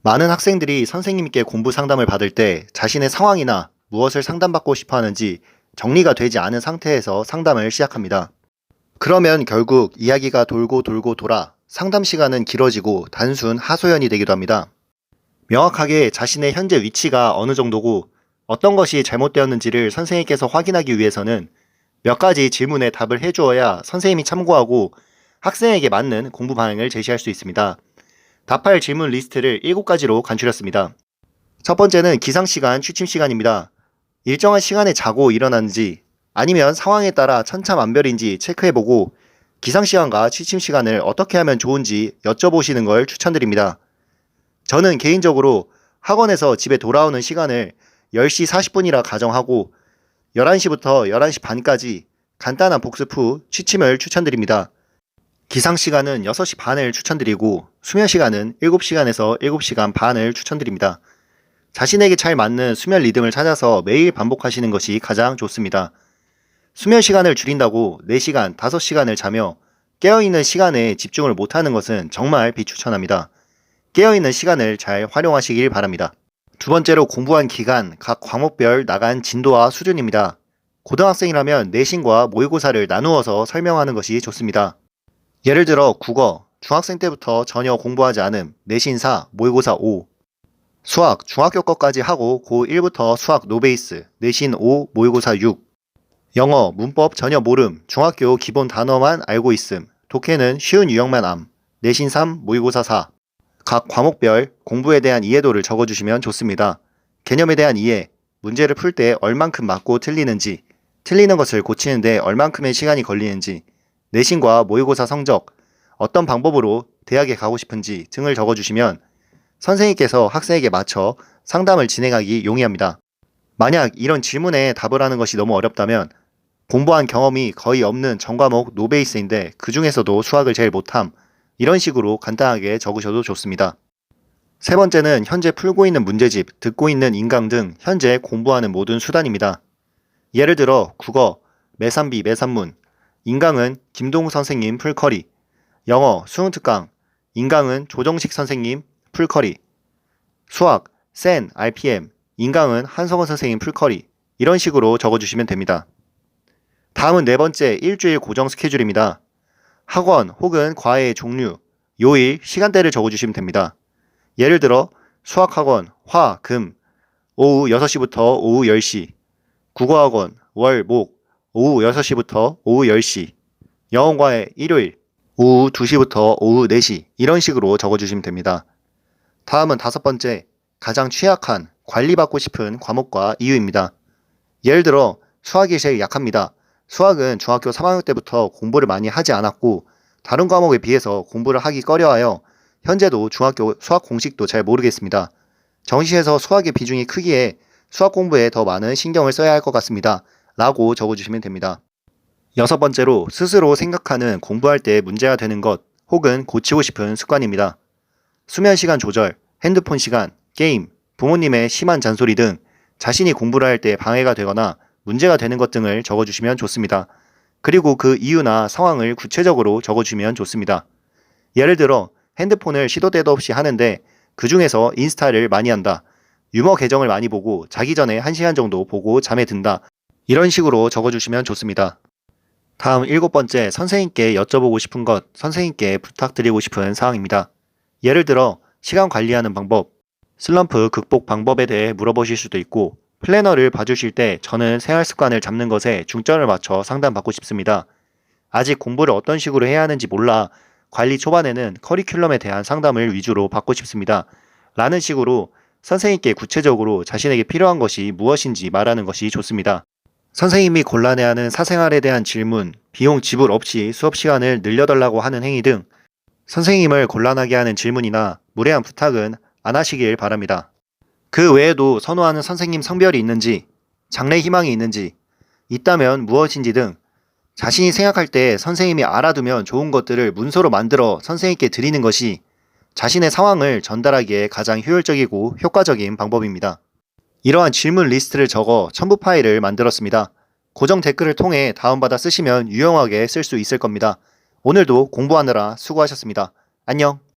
많은 학생들이 선생님께 공부 상담을 받을 때 자신의 상황이나 무엇을 상담받고 싶어 하는지 정리가 되지 않은 상태에서 상담을 시작합니다. 그러면 결국 이야기가 돌고 돌고 돌아 상담 시간은 길어지고 단순 하소연이 되기도 합니다. 명확하게 자신의 현재 위치가 어느 정도고 어떤 것이 잘못되었는지를 선생님께서 확인하기 위해서는 몇 가지 질문에 답을 해주어야 선생님이 참고하고 학생에게 맞는 공부 방향을 제시할 수 있습니다. 답할 질문 리스트를 7가지로 간추렸습니다. 첫 번째는 기상시간, 취침시간입니다. 일정한 시간에 자고 일어나는지 아니면 상황에 따라 천차만별인지 체크해보고 기상시간과 취침시간을 어떻게 하면 좋은지 여쭤보시는 걸 추천드립니다. 저는 개인적으로 학원에서 집에 돌아오는 시간을 10시 40분이라 가정하고 11시부터 11시 반까지 간단한 복습 후 취침을 추천드립니다. 기상시간은 6시 반을 추천드리고 수면시간은 7시간에서 7시간 반을 추천드립니다. 자신에게 잘 맞는 수면 리듬을 찾아서 매일 반복하시는 것이 가장 좋습니다. 수면 시간을 줄인다고 4시간, 5시간을 자며 깨어있는 시간에 집중을 못하는 것은 정말 비추천합니다. 깨어있는 시간을 잘 활용하시길 바랍니다. 두 번째로 공부한 기간, 각 과목별 나간 진도와 수준입니다. 고등학생이라면 내신과 모의고사를 나누어서 설명하는 것이 좋습니다. 예를 들어 국어, 중학생 때부터 전혀 공부하지 않음, 내신 4, 모의고사 5. 수학, 중학교 것까지 하고 고1부터 수학 노베이스, 내신 5, 모의고사 6. 영어, 문법 전혀 모름, 중학교 기본 단어만 알고 있음, 독해는 쉬운 유형만 암, 내신 3, 모의고사 4. 각 과목별 공부에 대한 이해도를 적어주시면 좋습니다. 개념에 대한 이해, 문제를 풀 때 얼만큼 맞고 틀리는지, 틀리는 것을 고치는데 얼만큼의 시간이 걸리는지, 내신과 모의고사 성적, 어떤 방법으로 대학에 가고 싶은지 등을 적어주시면 선생님께서 학생에게 맞춰 상담을 진행하기 용이합니다. 만약 이런 질문에 답을 하는 것이 너무 어렵다면 공부한 경험이 거의 없는 전과목 노베이스인데 그 중에서도 수학을 제일 못함, 이런 식으로 간단하게 적으셔도 좋습니다. 세 번째는 현재 풀고 있는 문제집, 듣고 있는 인강 등 현재 공부하는 모든 수단입니다. 예를 들어 국어, 매산비, 매산문, 인강은 김동우 선생님 풀커리, 영어, 수능특강, 인강은 조정식 선생님 풀커리, 수학, 센, RPM, 인강은 한성원 선생님 풀커리, 이런 식으로 적어주시면 됩니다. 다음은 네 번째, 일주일 고정 스케줄입니다. 학원 혹은 과외의 종류, 요일, 시간대를 적어주시면 됩니다. 예를 들어 수학학원, 화, 금, 오후 6시부터 오후 10시, 국어학원, 월, 목, 오후 6시부터 오후 10시, 영어과외 일요일, 오후 2시부터 오후 4시, 이런 식으로 적어주시면 됩니다. 다음은 다섯 번째, 가장 취약한, 관리받고 싶은 과목과 이유입니다. 예를 들어 수학이 제일 약합니다. 수학은 중학교 3학년 때부터 공부를 많이 하지 않았고 다른 과목에 비해서 공부를 하기 꺼려하여 현재도 중학교 수학 공식도 잘 모르겠습니다. 정시에서 수학의 비중이 크기에 수학 공부에 더 많은 신경을 써야 할 것 같습니다. 라고 적어주시면 됩니다. 여섯 번째로 스스로 생각하는 공부할 때 문제가 되는 것 혹은 고치고 싶은 습관입니다. 수면 시간 조절, 핸드폰 시간, 게임, 부모님의 심한 잔소리 등 자신이 공부를 할 때 방해가 되거나 문제가 되는 것 등을 적어주시면 좋습니다. 그리고 그 이유나 상황을 구체적으로 적어주시면 좋습니다. 예를 들어 핸드폰을 시도 때도 없이 하는데 그 중에서 인스타를 많이 한다. 유머 계정을 많이 보고 자기 전에 1시간 정도 보고 잠에 든다. 이런 식으로 적어주시면 좋습니다. 다음 7번째, 선생님께 여쭤보고 싶은 것, 선생님께 부탁드리고 싶은 사항입니다. 예를 들어 시간 관리하는 방법, 슬럼프 극복 방법에 대해 물어보실 수도 있고 플래너를 봐주실 때 저는 생활 습관을 잡는 것에 중점을 맞춰 상담받고 싶습니다. 아직 공부를 어떤 식으로 해야 하는지 몰라 관리 초반에는 커리큘럼에 대한 상담을 위주로 받고 싶습니다. 라는 식으로 선생님께 구체적으로 자신에게 필요한 것이 무엇인지 말하는 것이 좋습니다. 선생님이 곤란해하는 사생활에 대한 질문, 비용 지불 없이 수업 시간을 늘려달라고 하는 행위 등 선생님을 곤란하게 하는 질문이나 무례한 부탁은 안 하시길 바랍니다. 그 외에도 선호하는 선생님 성별이 있는지, 장래 희망이 있는지, 있다면 무엇인지 등 자신이 생각할 때 선생님이 알아두면 좋은 것들을 문서로 만들어 선생님께 드리는 것이 자신의 상황을 전달하기에 가장 효율적이고 효과적인 방법입니다. 이러한 질문 리스트를 적어 첨부 파일을 만들었습니다. 고정 댓글을 통해 다운받아 쓰시면 유용하게 쓸 수 있을 겁니다. 오늘도 공부하느라 수고하셨습니다. 안녕.